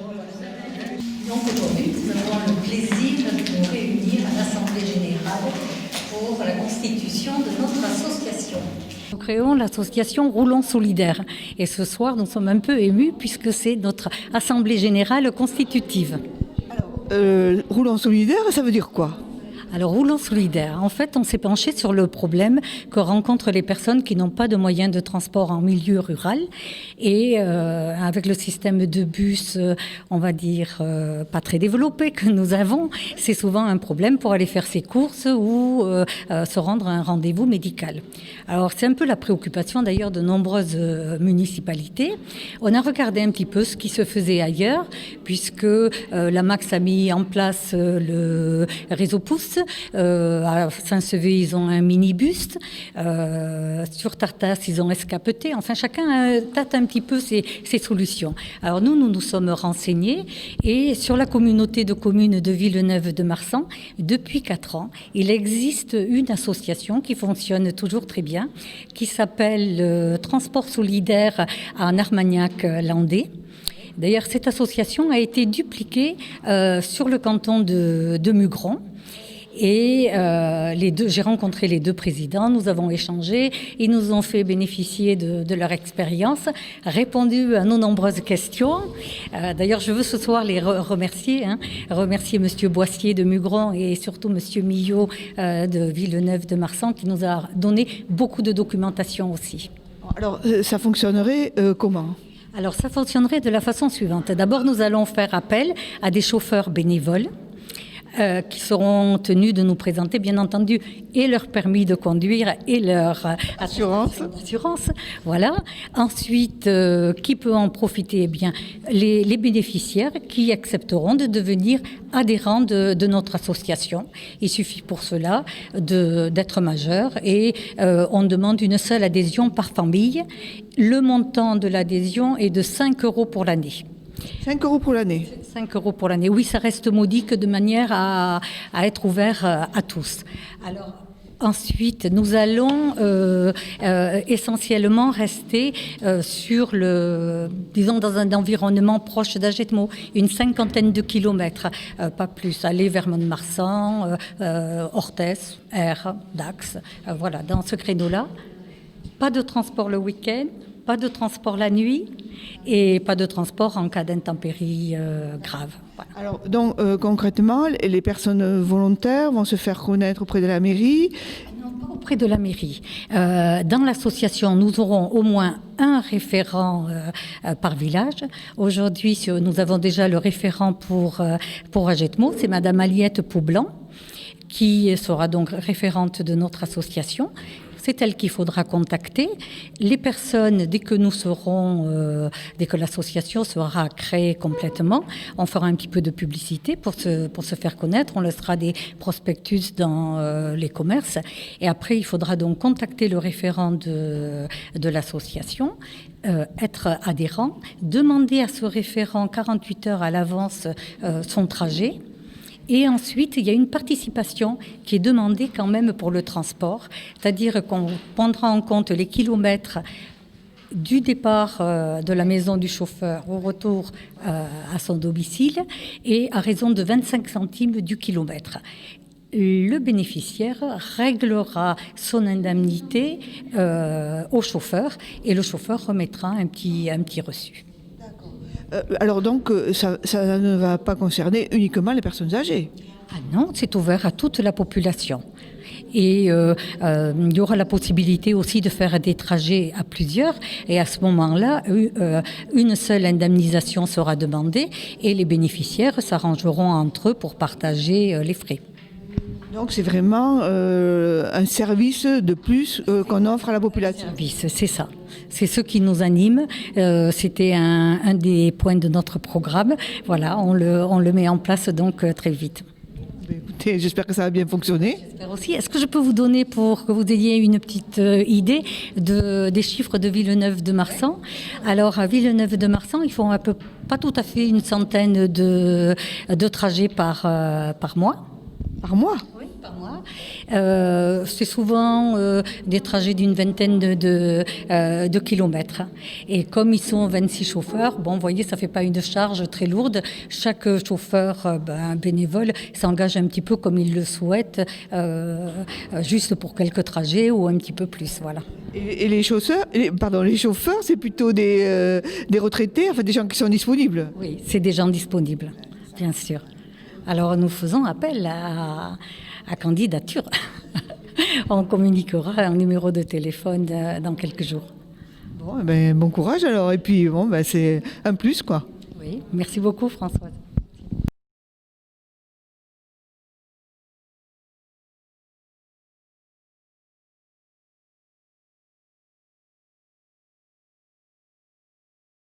Donc aujourd'hui, nous avons le plaisir de nous réunir à l'Assemblée générale pour la constitution de notre association. Nous créons l'association Roulons Solidaire. Et ce soir, nous sommes un peu émus puisque c'est notre Assemblée générale constitutive. Roulons Solidaire, ça veut dire quoi ? Alors, Roulons Solidaire, en fait, on s'est penché sur le problème que rencontrent les personnes qui n'ont pas de moyens de transport en milieu rural. Et avec le système de bus, on va dire, pas très développé que nous avons, c'est souvent un problème pour aller faire ses courses ou se rendre à un rendez-vous médical. Alors, c'est un peu la préoccupation d'ailleurs de nombreuses municipalités. On a regardé un petit peu ce qui se faisait ailleurs, puisque la MAX a mis en place le réseau Pouce. À Saint-Sevé, ils ont un minibus. Sur Tartas, ils ont SKPT. Enfin, chacun tâte un petit peu ses solutions. Alors nous nous sommes renseignés et sur la communauté de communes de Villeneuve-de-Marsan, depuis 4 ans, il existe une association qui fonctionne toujours très bien, qui s'appelle Transport solidaire en Armagnac-Landais. D'ailleurs, cette association a été dupliquée sur le canton de Mugron. Et j'ai rencontré les 2 présidents, nous avons échangé, ils nous ont fait bénéficier de leur expérience, répondu à nos nombreuses questions. D'ailleurs, je veux ce soir les remercier, remercier Monsieur Boissier de Mugron et surtout Monsieur Millot de Villeneuve-de-Marsan qui nous a donné beaucoup de documentation aussi. Alors, ça fonctionnerait comment ? Alors, ça fonctionnerait de la façon suivante. D'abord, nous allons faire appel à des chauffeurs bénévoles qui seront tenus de nous présenter, bien entendu, et leur permis de conduire et leur assurance. Voilà. Ensuite, qui peut en profiter ? Eh bien, les bénéficiaires qui accepteront de devenir adhérents de notre association. Il suffit pour cela d'être majeur et on demande une seule adhésion par famille. Le montant de l'adhésion est de 5 € pour l'année. 5 € pour l'année. 5 € pour l'année. Oui, ça reste modique de manière à être ouvert à tous. Alors, ensuite, nous allons essentiellement rester sur disons, dans un environnement proche d'Agetmo, une 50aine de kilomètres, pas plus. Aller vers Mont-de-Marsan, Orthès, Aire, Dax, voilà, dans ce créneau-là. Pas de transport le week-end, pas de transport la nuit et pas de transport en cas d'intempéries graves. Voilà. Alors, donc, concrètement, les personnes volontaires vont se faire connaître auprès de la mairie ? Non, pas auprès de la mairie. Dans l'association, nous aurons au moins un référent par village. Aujourd'hui, nous avons déjà le référent pour Agetmo, c'est Madame Aliette Poublan, qui sera donc référente de notre association. C'est elle qu'il faudra contacter. Les personnes, dès que l'association sera créée complètement, on fera un petit peu de publicité pour se faire connaître. On laissera des prospectus dans les commerces. Et après, il faudra donc contacter le référent de l'association, être adhérent, demander à ce référent 48 heures à l'avance son trajet. Et ensuite, il y a une participation qui est demandée quand même pour le transport, c'est-à-dire qu'on prendra en compte les kilomètres du départ de la maison du chauffeur au retour à son domicile et à raison de 25 centimes du kilomètre. Le bénéficiaire réglera son indemnité au chauffeur et le chauffeur remettra un petit reçu. Alors donc, ça ne va pas concerner uniquement les personnes âgées ? Ah non, c'est ouvert à toute la population. Et il y aura la possibilité aussi de faire des trajets à plusieurs. Et à ce moment-là, une seule indemnisation sera demandée et les bénéficiaires s'arrangeront entre eux pour partager les frais. Donc c'est vraiment un service de plus qu'on offre à la population. C'est ça. C'est ce qui nous anime. C'était un des points de notre programme. Voilà, on le met en place donc très vite. Écoutez, j'espère que ça va bien fonctionner. J'espère aussi. Est-ce que je peux vous donner, pour que vous ayez une petite idée, des chiffres de Villeneuve-de-Marsan ? Alors, à Villeneuve-de-Marsan, ils font pas tout à fait une centaine de trajets par mois. Par mois ? Oui. Pas moi. C'est souvent des trajets d'une vingtaine de kilomètres. Et comme ils sont 26 chauffeurs, bon, vous voyez, ça ne fait pas une charge très lourde. Chaque chauffeur bénévole s'engage un petit peu comme il le souhaite, juste pour quelques trajets ou un petit peu plus. Voilà. Et les chauffeurs, c'est plutôt des retraités, enfin des gens qui sont disponibles. Oui, c'est des gens disponibles, bien sûr. Alors nous faisons appel à candidature. On communiquera un numéro de téléphone dans quelques jours. Bon, bon courage alors. Et puis bon, c'est un plus quoi. Oui, merci beaucoup Françoise.